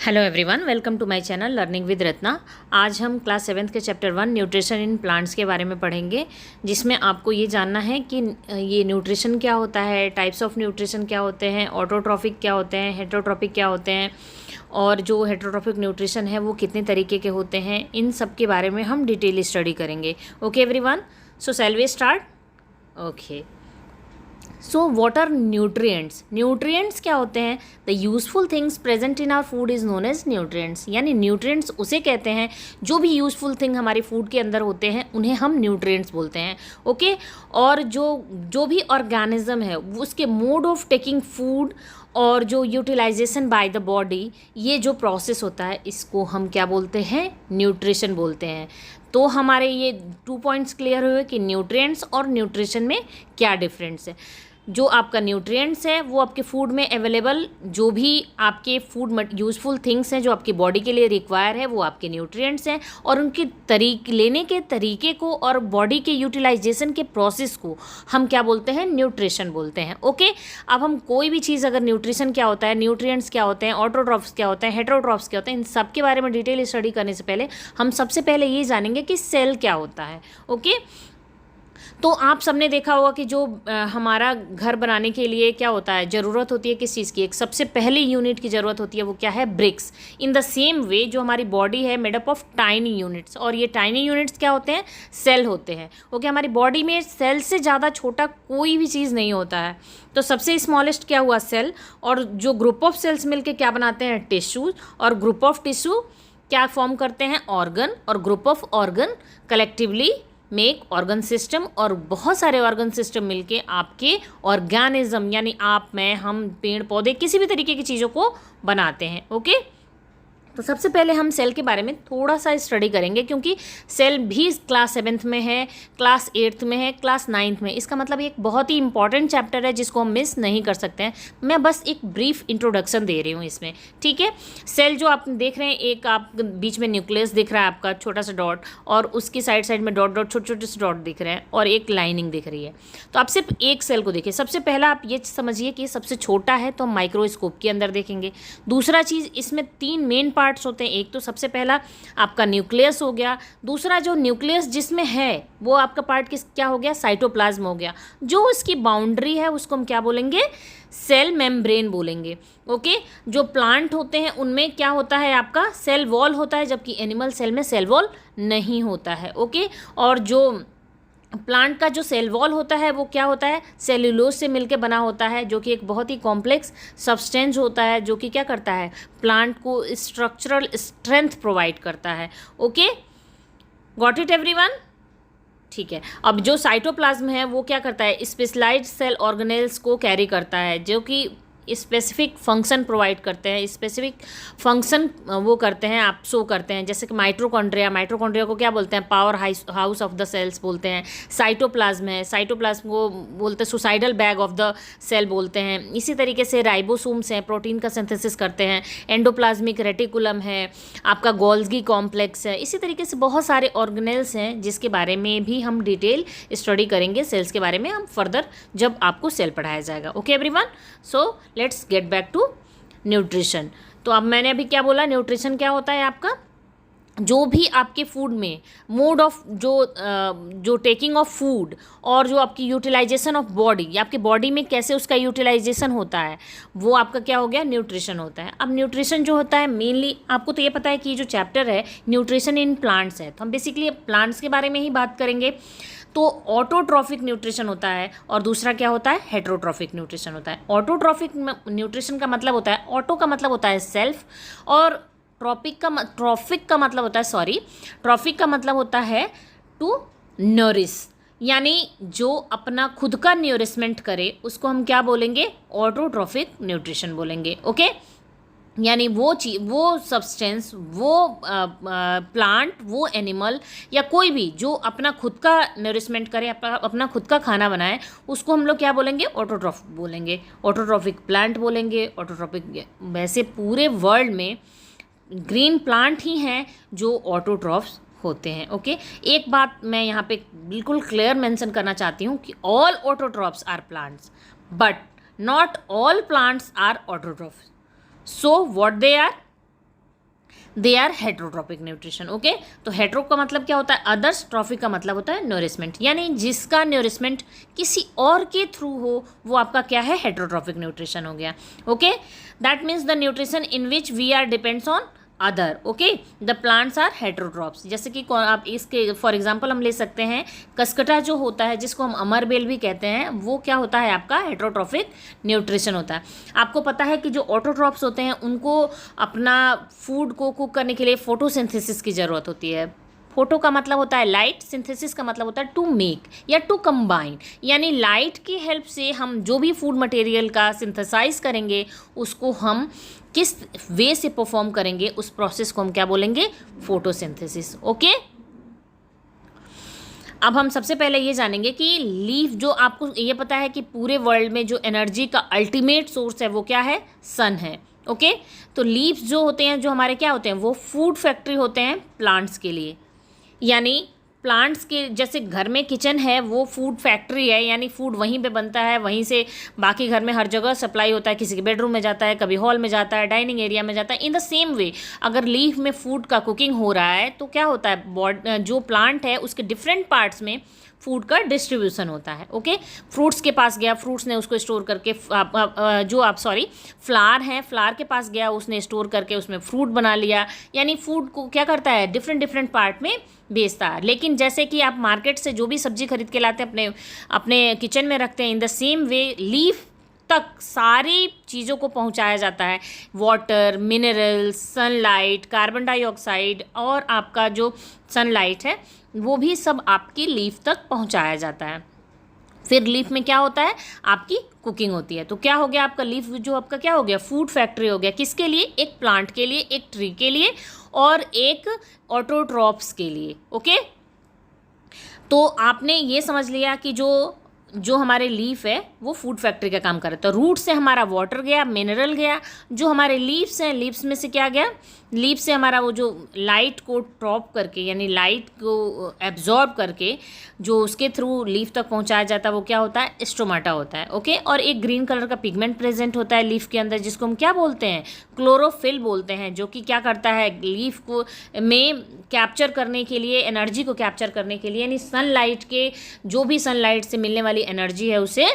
Hello everyone, welcome to my channel learning with Ratna. आज हम class 7th के chapter 1 nutrition in plants के बारे में पढ़ेंगे, जिसमें आपको ये जानना है कि ये न्यूट्रिशन क्या होता है, टाइप्स ऑफ न्यूट्रिशन क्या होते हैं, ऑटोट्रॉफिक क्या होते हैं, हेटरोट्रॉफिक क्या होते हैं, और जो हेटरोट्रॉफिक न्यूट्रिशन है वो कितने तरीके के होते हैं। इन सब के बारे में हम डिटेल स्टडी करेंगे। Okay everyone, so shall we start. Okay, so what are nutrients? Nutrients क्या होते हैं? The useful things present in our food is known as nutrients. यानी न्यूट्रिएंट्स उसे कहते हैं जो भी यूजफुल थिंग हमारी फूड के अंदर होते हैं उन्हें हम न्यूट्रिएंट्स बोलते हैं। ओके, और जो भी ऑर्गेनिज्म है उसके मोड ऑफ टेकिंग फूड और जो यूटिलाइजेशन बाय द बॉडी, ये जो प्रोसेस होता है इसको हम क्या बोलते हैं? न्यूट्रिशन बोलते हैं। तो हमारे ये 2 पॉइंट्स क्लियर हुए कि न्यूट्रिएंट्स और न्यूट्रिशन में क्या डिफरेंस है। जो आपका न्यूट्रिएंट्स है वो आपके फूड में अवेलेबल जो भी आपके फूड यूजफुल थिंग्स हैं जो आपकी बॉडी के लिए रिक्वायर है वो आपके न्यूट्रिएंट्स हैं, और उनके लेने के तरीके को और बॉडी के यूटिलाइजेशन के प्रोसेस को हम क्या बोलते हैं? न्यूट्रिशन बोलते हैं। ओके, अब हम कोई भी चीज़ अगर न्यूट्रिशन क्या होता है, न्यूट्रिएंट्स क्या होते हैं, ऑटोट्रॉफ्स क्या होते हैं, हेटरोट्रॉफ्स क्या होते हैं, इन सब के बारे में डिटेल स्टडी करने से पहले हम सबसे पहले ये जानेंगे कि सेल क्या होता है। ओके, तो आप सबने देखा होगा कि जो हमारा घर बनाने के लिए क्या होता है, ज़रूरत होती है किस चीज़ की? एक सबसे पहली यूनिट की ज़रूरत होती है, वो क्या है? Bricks. In the same way जो हमारी बॉडी है मेडअप ऑफ टाइनी यूनिट्स, और ये टाइनी यूनिट्स क्या होते हैं? सेल होते हैं। ओके, हमारी बॉडी में सेल से ज़्यादा छोटा कोई भी चीज़ नहीं होता है। तो सबसे स्मॉलेस्ट क्या हुआ? सेल। और जो ग्रुप ऑफ सेल्स मिलकर क्या बनाते हैं? टिश्यूज। और ग्रुप ऑफ टिश्यू क्या फॉर्म करते हैं? ऑर्गन। और group of organ collectively make organ system, और बहुत सारे ऑर्गन सिस्टम मिलके आपके ऑर्गेनिज्म यानी आप, मैं, हम, पेड़ पौधे, किसी भी तरीके की चीज़ों को बनाते हैं। ओके, तो सबसे पहले हम सेल के बारे में थोड़ा सा स्टडी करेंगे, क्योंकि सेल भी क्लास 7th में है, क्लास 8th में है, क्लास 9th में। इसका मतलब एक बहुत ही इंपॉर्टेंट चैप्टर है जिसको हम मिस नहीं कर सकते हैं। मैं बस एक ब्रीफ इंट्रोडक्शन दे रही हूँ इसमें, ठीक है। सेल जो आप देख रहे हैं, एक आप बीच में न्यूक्लियस दिख रहा है आपका छोटा सा डॉट, और उसकी साइड साइड में डॉट डॉट छोटे छोटे से डॉट दिख रहे हैं, और एक लाइनिंग दिख रही है। तो आप सिर्फ एक सेल को देखिए। सबसे पहला आप ये समझिए कि सबसे छोटा है तो हम माइक्रोस्कोप के अंदर देखेंगे। दूसरा चीज़, इसमें 3 मेन पार्ट्स होते हैं। एक तो सबसे पहला आपका न्यूक्लियस हो गया। दूसरा जो न्यूक्लियस जिसमें है वो आपका पार्ट क्या हो गया? साइटोप्लाज्म हो गया। जो उसकी बाउंड्री है उसको हम क्या बोलेंगे? सेल मेम्ब्रेन बोलेंगे। ओके, जो प्लांट होते हैं उनमें क्या होता है? आपका सेल वॉल होता है, जबकि एनिमल सेल में सेल वॉल नहीं होता है। ओके, और जो प्लांट का जो सेल वॉल होता है वो क्या होता है? सेल्यूलोज से मिलके बना होता है, जो कि एक बहुत ही कॉम्प्लेक्स सब्सटेंस होता है, जो कि क्या करता है? प्लांट को स्ट्रक्चरल स्ट्रेंथ प्रोवाइड करता है। Okay, got it everyone? ठीक है। अब जो साइटोप्लाज्म है वो क्या करता है? स्पेशलाइज्ड सेल ऑर्गेनेल्स को कैरी करता है, जो कि स्पेसिफिक फंक्शन प्रोवाइड करते हैं, स्पेसिफिक फंक्शन वो करते हैं, आप शो करते हैं। जैसे कि माइट्रोकॉन्ड्रिया को क्या बोलते हैं? Power house of the cells बोलते हैं। साइटोप्लाज्म है, साइटोप्लाज्म को बोलते हैं suicidal bag of the cell बोलते हैं। इसी तरीके से राइबोसोम्स हैं, प्रोटीन का सिंथेसिस करते हैं। एंडोप्लाज्मिक रेटिकुलम है, आपका गोल्गी कॉम्प्लेक्स है। इसी तरीके से बहुत सारे ऑर्गेनेल्स हैं जिसके बारे में भी हम डिटेल स्टडी करेंगे। सेल्स के बारे में हम फर्दर जब आपको सेल पढ़ाया जाएगा। Okay everyone, so let's get back to nutrition. तो अब मैंने अभी क्या बोला? न्यूट्रिशन क्या होता है? आपका जो भी आपके फूड में मोड ऑफ जो टेकिंग ऑफ फूड और जो आपकी यूटिलाइजेशन ऑफ बॉडी, या आपकी बॉडी में कैसे उसका यूटिलाइजेशन होता है, वो आपका क्या हो गया? न्यूट्रिशन होता है। अब न्यूट्रिशन जो होता है मेनली आपको तो ये पता है कि जो चैप्टर है न्यूट्रिशन इन प्लांट्स है, तो हम बेसिकली प्लांट्स के बारे में ही बात करेंगे। तो ऑटोट्रॉफिक न्यूट्रिशन होता है, और दूसरा क्या होता है? हेटरोट्रॉफिक न्यूट्रिशन होता है। ऑटोट्रॉफिक न्यूट्रिशन का मतलब होता है, ऑटो का मतलब होता है सेल्फ, और ट्रॉफिक का मतलब होता है टू नरिश, यानी जो अपना खुद का न्यूरिशमेंट करे उसको हम क्या बोलेंगे? ऑटोट्रॉफिक न्यूट्रिशन बोलेंगे। ओके, यानी वो सब्सटेंस, वो प्लांट, वो एनिमल या कोई भी जो अपना खुद का नरिशमेंट करे, अपना खुद का खाना बनाए, उसको हम लोग क्या बोलेंगे? ऑटोट्रॉफ बोलेंगे, ऑटोट्रॉफिक प्लांट बोलेंगे। ऑटोट्रॉफिक, वैसे पूरे वर्ल्ड में ग्रीन प्लांट ही हैं जो ऑटोट्रॉफ्स होते हैं। ओके, एक बात मैं यहाँ पे बिल्कुल क्लियर मेंशन करना चाहती हूँ कि all autotrophs are plants, but not all plants are autotrophs. So what they are? They are heterotrophic nutrition. Okay, तो हेट्रो का मतलब क्या होता है? अदर्स, ट्रॉफिक का मतलब होता है नोरिशमेंट, यानी जिसका नोरिशमेंट किसी और के थ्रू हो वो आपका क्या है? हेट्रोट्रॉपिक न्यूट्रिशन हो गया। Okay, that means the nutrition in which we are depends on other. Okay, the plants are heterotrophs. जैसे कि आप इसके फॉर एग्जांपल हम ले सकते हैं, कसकटा जो होता है जिसको हम अमरबेल भी कहते हैं, वो क्या होता है? आपका हेट्रोट्रॉफिक न्यूट्रिशन होता है। आपको पता है कि जो ऑटोट्रॉप्स होते हैं उनको अपना फूड को कुक करने के लिए फोटोसिंथेसिस की ज़रूरत होती है। फोटो का मतलब होता है लाइट, सिंथेसिस का मतलब होता है टू मेक या टू कंबाइन, यानी लाइट की हेल्प से हम जो भी फूड मटेरियल का सिंथेसाइज करेंगे उसको हम किस वे से परफॉर्म करेंगे, उस प्रोसेस को हम क्या बोलेंगे? फोटोसिंथेसिस। ओके, अब हम सबसे पहले ये जानेंगे कि लीफ, जो आपको ये पता है कि पूरे वर्ल्ड में जो एनर्जी का अल्टीमेट सोर्स है वो क्या है? सन है। ओके, तो लीव्स जो होते हैं, जो हमारे क्या होते हैं? वो फूड फैक्ट्री होते हैं प्लांट्स के लिए, यानी प्लांट्स के जैसे घर में किचन है वो फूड फैक्ट्री है, यानी फूड वहीं पे बनता है, वहीं से बाकी घर में हर जगह सप्लाई होता है, किसी के बेडरूम में जाता है, कभी हॉल में जाता है, डाइनिंग एरिया में जाता है। इन द सेम वे अगर लीफ में फूड का कुकिंग हो रहा है तो क्या होता है? जो प्लांट है उसके डिफरेंट पार्ट्स में फूड का डिस्ट्रीब्यूशन होता है। ओके, फ्रूट्स के पास गया, फ्रूट्स ने उसको स्टोर करके फ्लावर है, फ्लावर के पास गया, उसने स्टोर करके उसमें फ्रूट बना लिया, यानी फूड को क्या करता है? डिफरेंट डिफरेंट पार्ट में बेचता है। लेकिन जैसे कि आप मार्केट से जो भी सब्जी खरीद के लाते हैं अपने अपने किचन में रखते हैं, इन द सेम वे लीफ तक सारी चीज़ों को पहुंचाया जाता है। Water, minerals, sunlight, carbon dioxide और आपका जो सनलाइट है वो भी सब आपकी लीफ तक पहुंचाया जाता है। फिर लीफ में क्या होता है? आपकी कुकिंग होती है। तो क्या हो गया? आपका लीफ जो आपका क्या हो गया? फूड फैक्ट्री हो गया। किसके लिए? एक प्लांट के लिए, एक ट्री के लिए और एक ऑटोट्रॉप्स के लिए। ओके, तो आपने ये समझ लिया कि जो हमारे लीफ है वो फूड फैक्ट्री का काम कर रहा है। तो रूट से हमारा वाटर गया, मिनरल गया, जो हमारे लीव्स हैं, लीव्स में से क्या गया? लीफ से हमारा वो जो लाइट को ट्रॉप करके, यानी लाइट को एब्जॉर्ब करके जो उसके थ्रू लीफ तक पहुंचाया जाता है वो क्या होता है? स्टोमाटा होता है। ओके, और एक ग्रीन कलर का पिगमेंट प्रेजेंट होता है लीफ के अंदर जिसको हम क्या बोलते हैं? क्लोरोफिल बोलते हैं, जो कि क्या करता है? लीफ को में कैप्चर करने के लिए, एनर्जी को कैप्चर करने के लिए, यानी सनलाइट के जो भी सनलाइट से मिलने वाली एनर्जी है उसे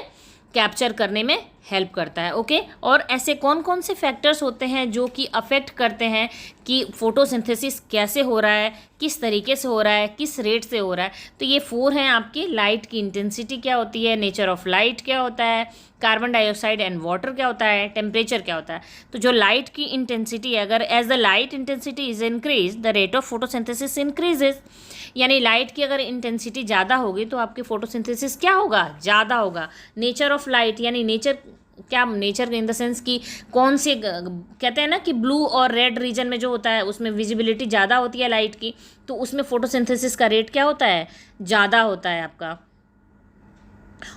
कैप्चर करने में हेल्प करता है। ओके, और ऐसे कौन कौन से फैक्टर्स होते हैं जो कि अफेक्ट करते हैं कि फोटोसिंथेसिस कैसे हो रहा है, किस तरीके से हो रहा है, किस रेट से हो रहा है? तो ये 4 हैं आपकी। लाइट की इंटेंसिटी क्या होती है, नेचर ऑफ लाइट क्या होता है, कार्बन डाइऑक्साइड एंड वाटर क्या होता है, टेम्परेचर क्या होता है। तो जो लाइट की इंटेंसिटी है, अगर as the light intensity is increase the rate of photosynthesis increases, यानी लाइट की अगर इंटेंसिटी ज़्यादा होगी तो आपकी फोटोसिंथेसिस क्या होगा? ज़्यादा होगा। नेचर ऑफ लाइट, यानी नेचर क्या? नेचर इन द सेंस कि कौन से, कहते हैं ना कि ब्लू और रेड रीजन में जो होता है उसमें विजिबिलिटी ज़्यादा होती है लाइट की, तो उसमें फोटोसिंथेसिस का रेट क्या होता है? ज़्यादा होता है आपका।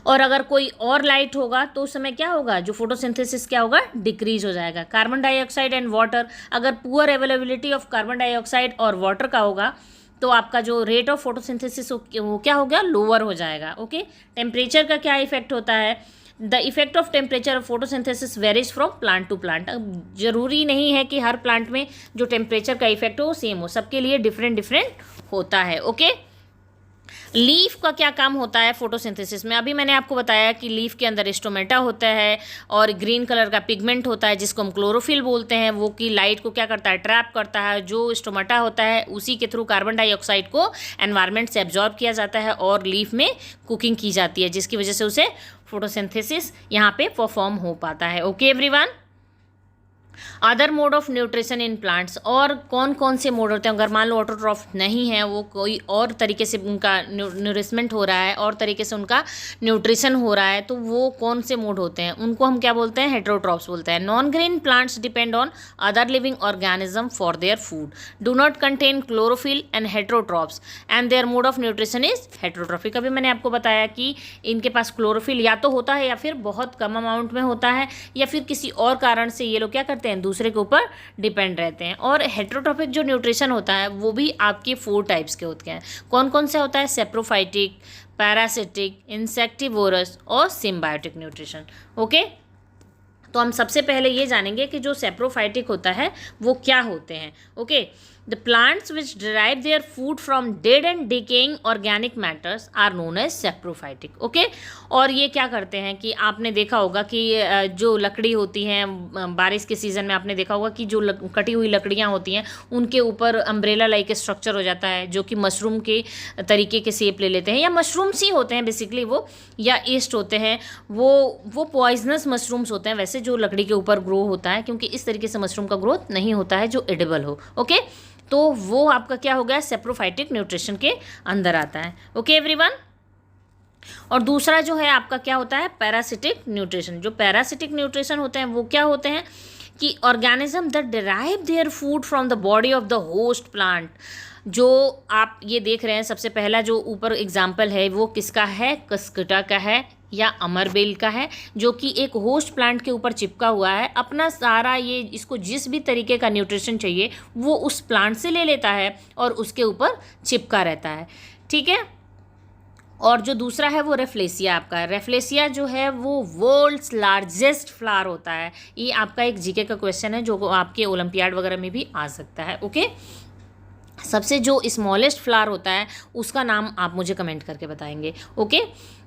और अगर कोई और लाइट होगा तो उस समय क्या होगा? जो फोटोसिंथेसिस क्या होगा? डिक्रीज हो जाएगा। कार्बन डाइऑक्साइड एंड वाटर, अगर poor availability of carbon dioxide और वाटर का होगा तो आपका जो रेट ऑफ फोटोसिंथेसिस वो क्या हो गया? लोअर हो जाएगा। ओके, टेम्परेचर का क्या इफेक्ट होता है? The effect of temperature of photosynthesis varies from plant to plant. अब जरूरी नहीं है कि हर प्लांट में जो टेम्परेचर का इफेक्ट हो वो सेम हो, सबके लिए डिफरेंट डिफरेंट होता है। ओके, लीफ का क्या काम होता है फोटोसिंथेसिस में? अभी मैंने आपको बताया कि लीफ के अंदर स्टोमेटा होता है और ग्रीन कलर का पिगमेंट होता है जिसको हम क्लोरोफिल बोलते हैं, वो कि लाइट को क्या करता है? ट्रैप करता है। जो स्टोमेटा होता है उसी के थ्रू कार्बन डाइऑक्साइड को एनवायरनमेंट से एब्जॉर्ब किया जाता है और लीफ में कुकिंग की जाती है, जिसकी वजह से उसे फोटोसिंथेसिस यहाँ पे परफॉर्म हो पाता है। Okay everyone, other mode of nutrition in plants, और कौन कौन से मोड होते हैं? अगर मान लो ऑटोट्रॉफ नहीं है, वो कोई और तरीके से उनका न्यूरिशमेंट हो रहा है और तरीके से उनका न्यूट्रिशन हो रहा है, तो वो कौन से मोड होते हैं? उनको हम क्या बोलते हैं? हेट्रोट्रॉफ्स बोलते हैं। Non green plants depend on other living organism for their food, do not contain chlorophyll and heterotrophs and their mode of nutrition is heterotrophic. अभी मैंने आपको बताया कि इनके पास क्लोरोफिल या तो होता है या फिर बहुत कम अमाउंट में होता है, या फिर किसी और कारण से ये लोग क्या करते हैं? दूसरे के ऊपर डिपेंड रहते हैं। और हेट्रोट्रॉफिक जो न्यूट्रिशन होता है वो भी आपके 4 टाइप्स के होते हैं। कौन कौन से होता है? सेप्रोफाइटिक, पैरासिटिक, इंसेक्टिवोरस और सिम्बायोटिक न्यूट्रिशन। ओके, तो हम सबसे पहले ये जानेंगे कि जो सेप्रोफाइटिक होता है वो क्या होते हैं। Okay, the plants which derive their food from dead and decaying organic matters are known as saprophytic. Okay, और ये क्या करते हैं कि आपने देखा होगा कि जो लकड़ी होती हैं बारिश के सीज़न में, आपने देखा होगा कि जो कटी हुई लकड़ियाँ होती हैं उनके ऊपर अम्ब्रेला लाइक स्ट्रक्चर हो जाता है, जो कि मशरूम के तरीके के शेप ले लेते हैं, या मशरूम्स ही होते हैं बेसिकली वो, या ईस्ट होते हैं वो पॉइजनस मशरूम्स होते हैं वैसे, जो लकड़ी के ऊपर ग्रो होता है, क्योंकि इस तरीके से मशरूम का ग्रोथ नहीं होता है जो एडिबल हो। ओके, तो वो आपका क्या हो गया, सेप्रोफाइटिक न्यूट्रिशन के अंदर आता है। ओके एवरीवन, और दूसरा जो है आपका क्या होता है, पैरासिटिक न्यूट्रिशन। जो पैरासिटिक न्यूट्रिशन होते हैं वो क्या होते हैं कि organism that derive their food from the body of the host plant. जो आप ये देख रहे हैं, सबसे पहला जो ऊपर एग्जाम्पल है वो किसका है, कस्कटा का है या अमरबेल का है, जो कि एक होस्ट प्लांट के ऊपर चिपका हुआ है। अपना सारा ये, इसको जिस भी तरीके का न्यूट्रिशन चाहिए वो उस प्लांट से ले लेता है और उसके ऊपर चिपका रहता है। ठीक है, और जो दूसरा है वो रेफ्लेसिया आपका। रेफ्लेसिया जो है वो वर्ल्ड्स लार्जेस्ट फ्लावर होता है। ये आपका एक जीके का क्वेश्चन है जो आपके ओलंपियाड वगैरह में भी आ सकता है। ओके, सबसे जो स्मॉलेस्ट फ्लावर होता है उसका नाम आप मुझे कमेंट करके बताएंगे। ओके,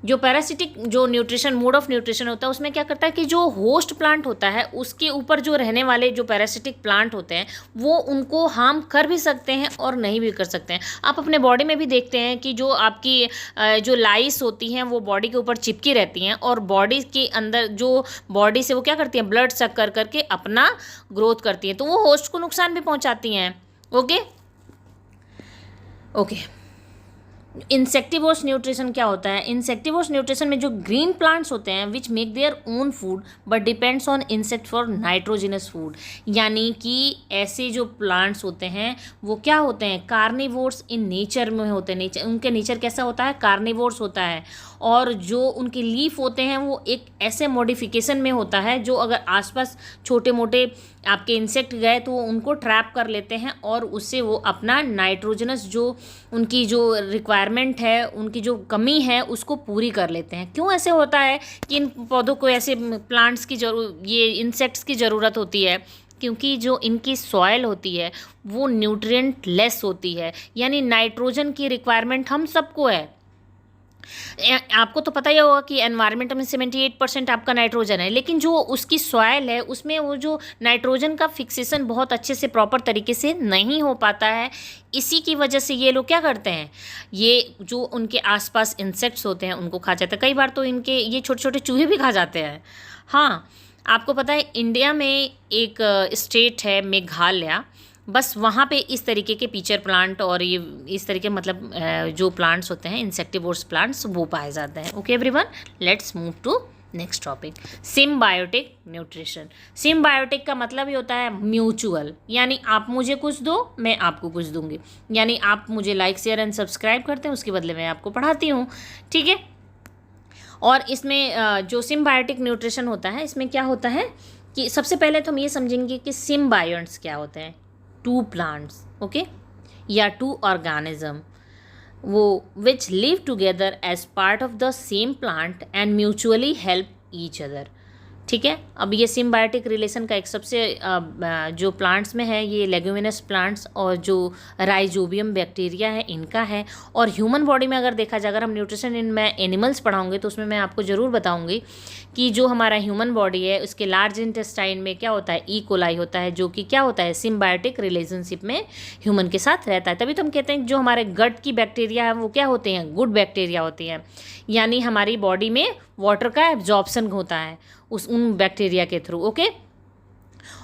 जो पैरासिटिक जो न्यूट्रिशन, मोड ऑफ न्यूट्रिशन होता है उसमें क्या करता है कि जो होस्ट प्लांट होता है उसके ऊपर जो रहने वाले जो पैरासिटिक प्लांट होते हैं वो उनको हार्म कर भी सकते हैं और नहीं भी कर सकते हैं। आप अपने बॉडी में भी देखते हैं कि जो आपकी जो लाइस होती हैं वो बॉडी के ऊपर चिपकी रहती हैं, और बॉडी के अंदर जो बॉडी से वो क्या करती हैं, ब्लड सक कर करके अपना ग्रोथ करती हैं, तो वो होस्ट को नुकसान भी पहुँचाती हैं। ओके, इंसेक्टिवोर्स न्यूट्रिशन क्या होता है। इंसेक्टिवोर्स न्यूट्रिशन में जो ग्रीन प्लांट्स होते हैं which make their own food but depends on insect for nitrogenous food, यानी कि ऐसे जो प्लांट्स होते हैं वो क्या होते हैं, कार्निवोर्स इन नेचर में होते हैं। नेचर, उनके नेचर कैसा होता है, कार्निवोर्स होता है, और जो उनके लीफ होते हैं वो एक ऐसे मॉडिफिकेशन में होता है जो अगर आसपास छोटे मोटे आपके इंसेक्ट गए तो वो उनको ट्रैप कर लेते हैं और उससे वो अपना नाइट्रोजनस जो उनकी जो रिक्वायरमेंट है, उनकी जो कमी है उसको पूरी कर लेते हैं। क्यों ऐसे होता है कि इन पौधों को, ऐसे प्लांट्स की ये इंसेक्ट्स की ज़रूरत होती है, क्योंकि जो इनकी सॉइल होती है वो न्यूट्रिएंट लेस होती है, यानी नाइट्रोजन की रिक्वायरमेंट हम सबको है। आपको तो पता ही होगा कि एनवायरनमेंट में 78% आपका नाइट्रोजन है, लेकिन जो उसकी सॉइल है उसमें वो जो नाइट्रोजन का फिक्सेशन बहुत अच्छे से प्रॉपर तरीके से नहीं हो पाता है। इसी की वजह से ये लोग क्या करते हैं, ये जो उनके आसपास इंसेक्ट्स होते हैं उनको खा जाते हैं। कई बार तो इनके ये छोटे छोटे चूहे भी खा जाते हैं। हाँ, आपको पता है इंडिया में एक स्टेट है मेघालय, बस वहाँ पे इस तरीके के पीचर प्लांट और ये इस तरीके मतलब जो प्लांट्स होते हैं इंसेक्टिवोर्स प्लांट्स वो पाए जाते हैं। Okay everyone, let's move to next topic, symbiotic nutrition. Symbiotic का मतलब ये होता है म्यूचुअल, यानी आप मुझे कुछ दो मैं आपको कुछ दूंगी, यानी आप मुझे लाइक शेयर एंड सब्सक्राइब करते हैं उसके बदले मैं आपको पढ़ाती हूँ। ठीक है, और इसमें जो सिम्बायोटिक न्यूट्रिशन होता है इसमें क्या होता है कि सबसे पहले तो हम ये समझेंगे कि सिम्बायोट्स क्या होते हैं। टू प्लांट्स, ओके, या टू ऑर्गेनिज्म वो which live together as part of the same plant and mutually help each other. ठीक है, अब ये सिम्बायोटिक रिलेशन का एक सबसे जो प्लांट्स में है ये लेग्यूमिनस प्लांट्स और जो राइजोबियम बैक्टीरिया है इनका है। और ह्यूमन बॉडी में अगर देखा जाए, अगर हम न्यूट्रिशन इन मैं एनिमल्स पढ़ाऊंगी तो उसमें मैं आपको ज़रूर बताऊंगी कि जो हमारा ह्यूमन बॉडी है उसके लार्ज इंटेस्टाइन में क्या होता है, ई कोलाई होता है, जो कि क्या होता है सिम्बायोटिक रिलेशनशिप में ह्यूमन के साथ रहता है। तभी तो हम कहते हैं जो हमारे गट की बैक्टीरिया है वो क्या होते हैं, गुड बैक्टीरिया होती हैं, यानी हमारी बॉडी में वाटर का एब्जॉर्प्शन होता है उन बैक्टीरिया के थ्रू। ओके,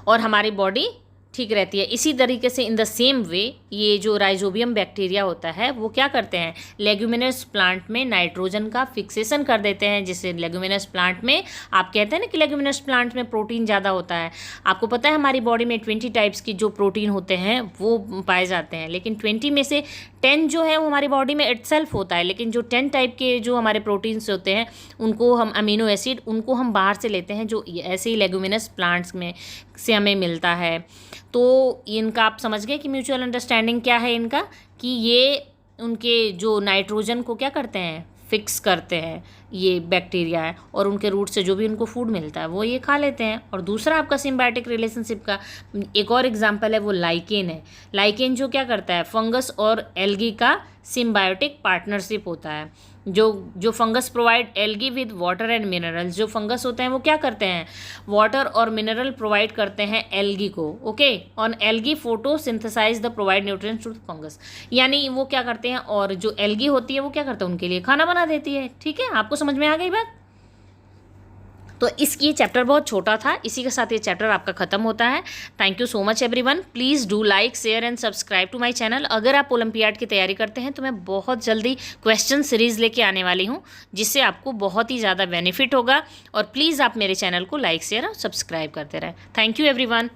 और हमारी बॉडी ठीक रहती है। इसी तरीके से इन द सेम वे ये जो राइजोबियम बैक्टीरिया होता है वो क्या करते हैं, लेग्यूमिनस प्लांट में नाइट्रोजन का फिक्सेशन कर देते हैं, जिससे लेग्यूमिनस प्लांट में आप कहते हैं ना कि लेग्यूमिनस प्लांट में प्रोटीन ज़्यादा होता है। आपको पता है हमारी बॉडी में 20 टाइप्स की जो प्रोटीन होते हैं वो पाए जाते हैं, लेकिन 20 में से 10 जो है वो हमारी बॉडी में इटसेल्फ होता है, लेकिन जो 10 टाइप के जो हमारे प्रोटीन्स होते हैं उनको हम अमीनो एसिड उनको हम बाहर से लेते हैं, जो ऐसे ही लेग्यूमिनस प्लांट्स में से हमें मिलता है। तो इनका आप समझ गए कि म्यूचुअल अंडरस्टैंडिंग क्या है इनका, कि ये उनके जो नाइट्रोजन को क्या करते हैं, फिक्स करते हैं ये बैक्टीरिया है, और उनके रूट से जो भी उनको फूड मिलता है वो ये खा लेते हैं। और दूसरा आपका सिम्बायोटिक रिलेशनशिप का एक और एग्जांपल है वो लाइकेन है। लाइकेन जो क्या करता है, फंगस और एल्गी का सिम्बायोटिक पार्टनरशिप होता है। जो fungus provide algae with water and minerals, जो फंगस होते हैं वो क्या करते हैं, वाटर और मिनरल प्रोवाइड करते हैं एल्गी को। Okay, on algae photosynthesise the provide nutrients to fungus, यानी वो क्या करते हैं, और जो एल्गी होती है वो क्या करता है, उनके लिए खाना बना देती है। ठीक है, आपको समझ में आ गई बात। तो ये चैप्टर बहुत छोटा था, इसी के साथ ये चैप्टर आपका खत्म होता है। Thank you so much everyone. Please do like, share and subscribe to my channel. अगर आप ओलंपियाड की तैयारी करते हैं तो मैं बहुत जल्दी क्वेश्चन सीरीज़ लेके आने वाली हूँ, जिससे आपको बहुत ही ज़्यादा बेनिफिट होगा। और प्लीज़ आप मेरे चैनल को लाइक, शेयर और सब्सक्राइब करते रहें। Thank you everyone.